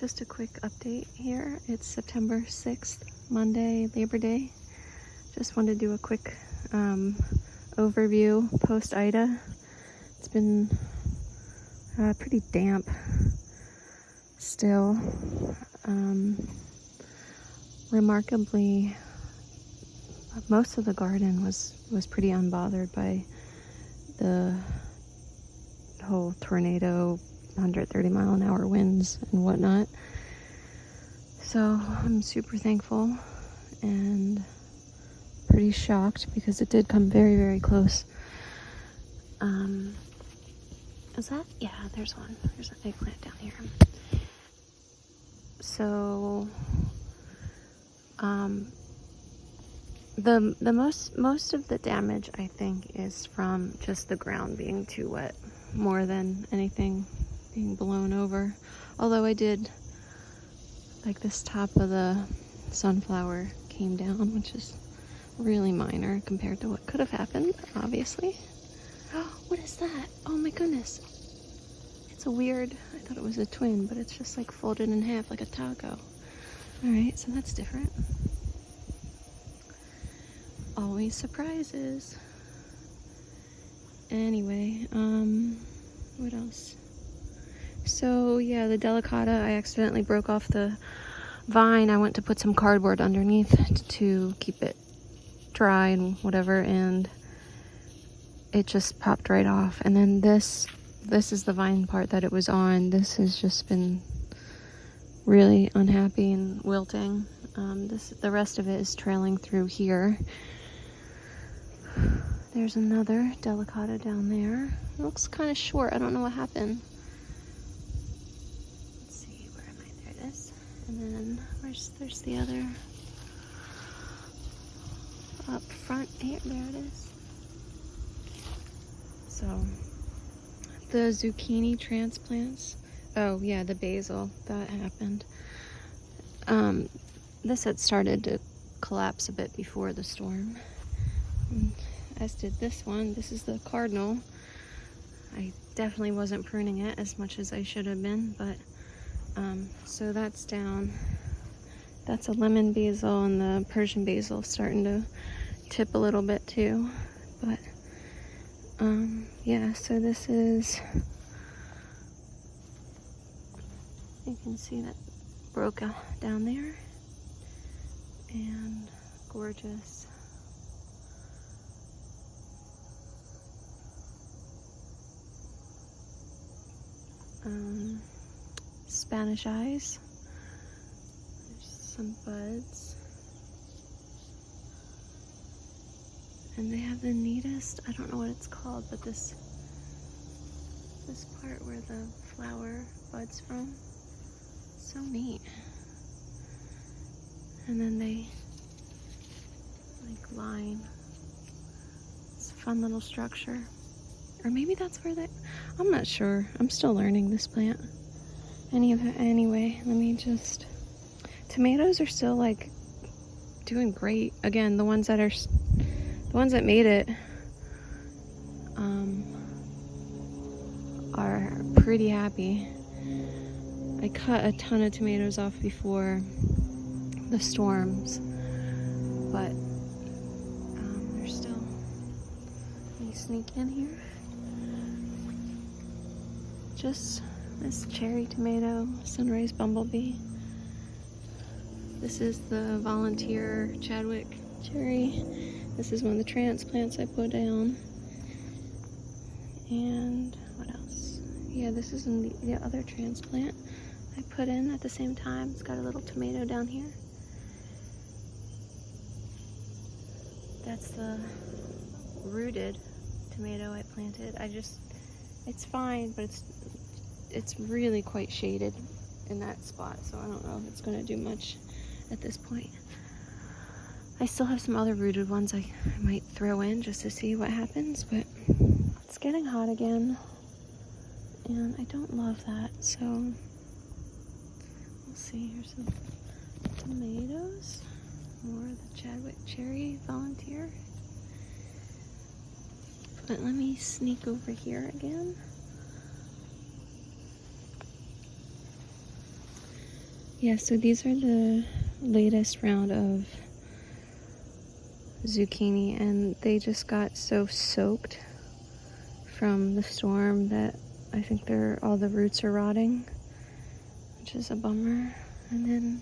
Just a quick update here. It's September 6th, Monday, Labor Day. Just wanted to do a quick overview post Ida. It's been pretty damp still. Remarkably, most of the garden was pretty unbothered by the whole tornado, 130-mile-an-hour winds and whatnot. So I'm super thankful and pretty shocked because it did come very, very close. Is that? Yeah, there's one. There's an eggplant down here. So, the most of the damage, I think, is from just the ground being too wet, more than anything being blown over. Although I did, like, this top of the sunflower came down, which is really minor compared to what could have happened, obviously. Oh, what is that? Oh my goodness. It's a weird, I thought it was a twin, but it's just like folded in half like a taco. Alright, so that's different. Always surprises. Anyway, what else? So yeah, the delicata, I accidentally broke off the vine. I went to put some cardboard underneath to keep it dry and whatever, and it just popped right off. And then this is the vine part that it was on. This has just been really unhappy and wilting. The rest of it is trailing through here. There's another delicata down there. It looks kind of short. I don't know what happened. Let's see, where am I? There it is. And then there's the other up front here. There it is. So the zucchini transplants. Oh yeah, the basil, that happened. This had started to collapse a bit before the storm, as did this one. This is the cardinal. I definitely wasn't pruning it as much as I should have been, but so that's down. That's a lemon basil, and the Persian basil starting to tip a little bit too. But yeah, so this is, you can see that broke down there, and gorgeous. Spanish eyes. There's some buds. And they have the neatest, I don't know what it's called, but this part where the flower buds from, so neat. And then they like line. It's a fun little structure. Or maybe that's where I'm not sure. I'm still learning this plant. Anyway, let me just, tomatoes are still like doing great. Again, the ones that made it are pretty happy. I cut a ton of tomatoes off before the storms, but they're still. Let me sneak in here. Just this cherry tomato, sunrise bumblebee. This is the volunteer Chadwick cherry. This is one of the transplants I put down. And what else? Yeah, this is the other transplant I put in at the same time. It's got a little tomato down here. That's the rooted tomato I planted. It's fine, but it's really quite shaded in that spot, so I don't know if it's going to do much at this point. I still have some other rooted ones I might throw in just to see what happens, but it's getting hot again, and I don't love that, so we'll see. Here's some tomatoes, more of the Chadwick cherry volunteer. But let me sneak over here again. Yeah, so these are the latest round of zucchini, and they just got so soaked from the storm that I think all the roots are rotting, which is a bummer. And then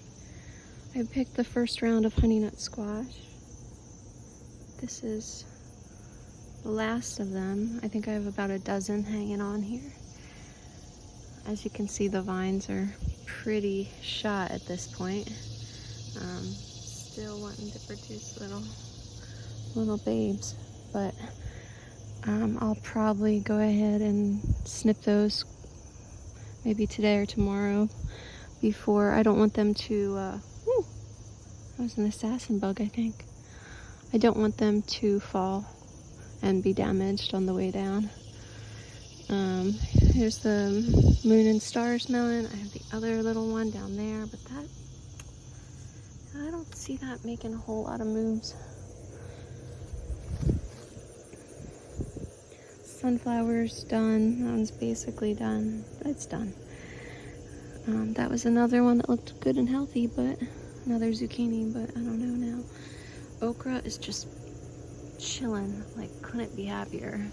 I picked the first round of honey nut squash. This is the last of them. I think I have about a dozen hanging on here. As you can see, the vines are pretty shot at this point. Still wanting to produce little babes, but I'll probably go ahead and snip those maybe today or tomorrow. I don't want them to, that was an assassin bug, I think. I don't want them to fall and be damaged on the way down. Here's the moon and stars melon. I have the other little one down there, but I don't see that making a whole lot of moves. Sunflower's done. That one's basically done. It's done. That was another one that looked good and healthy, but another zucchini, but I don't know now. Okra is just chilling, like couldn't be happier.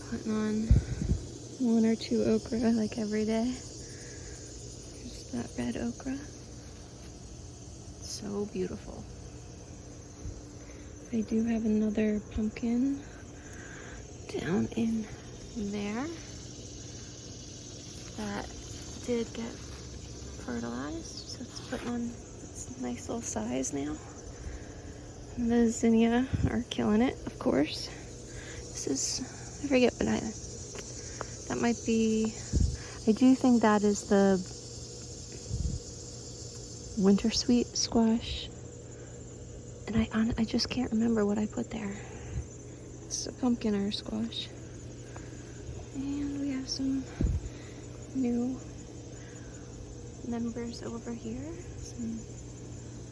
Putting on 1 or 2 okra like every day. Here's that red okra. So beautiful. I do have another pumpkin down in there that did get fertilized, so it's putting on its nice little size now. And the zinnia are killing it, of course. This is, I forget, but that might be, I do think that is the winter sweet squash. And I just can't remember what I put there. It's a pumpkin or squash. And we have some new members over here. Some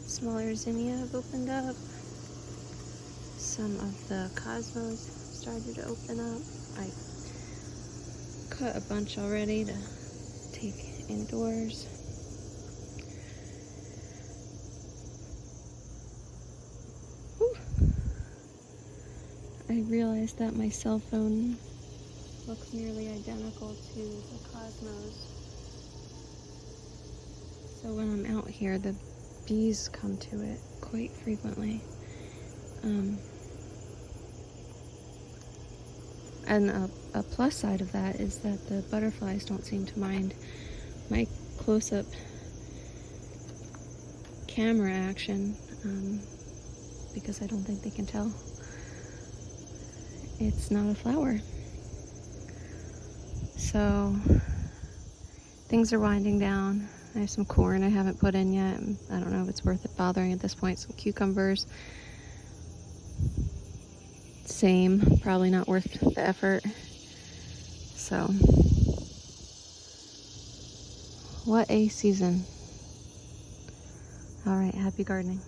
smaller zinnia have opened up. Some of the cosmos started to open up. I cut a bunch already to take indoors. I realized that my cell phone looks nearly identical to the cosmos. So when I'm out here, the bees come to it quite frequently. And a plus side of that is that the butterflies don't seem to mind my close-up camera action, because I don't think they can tell it's not a flower. So things are winding down. I have some corn I haven't put in yet. I don't know if it's worth it bothering at this point. Some cucumbers. Same, probably not worth the effort. So, what a season. All right, happy gardening.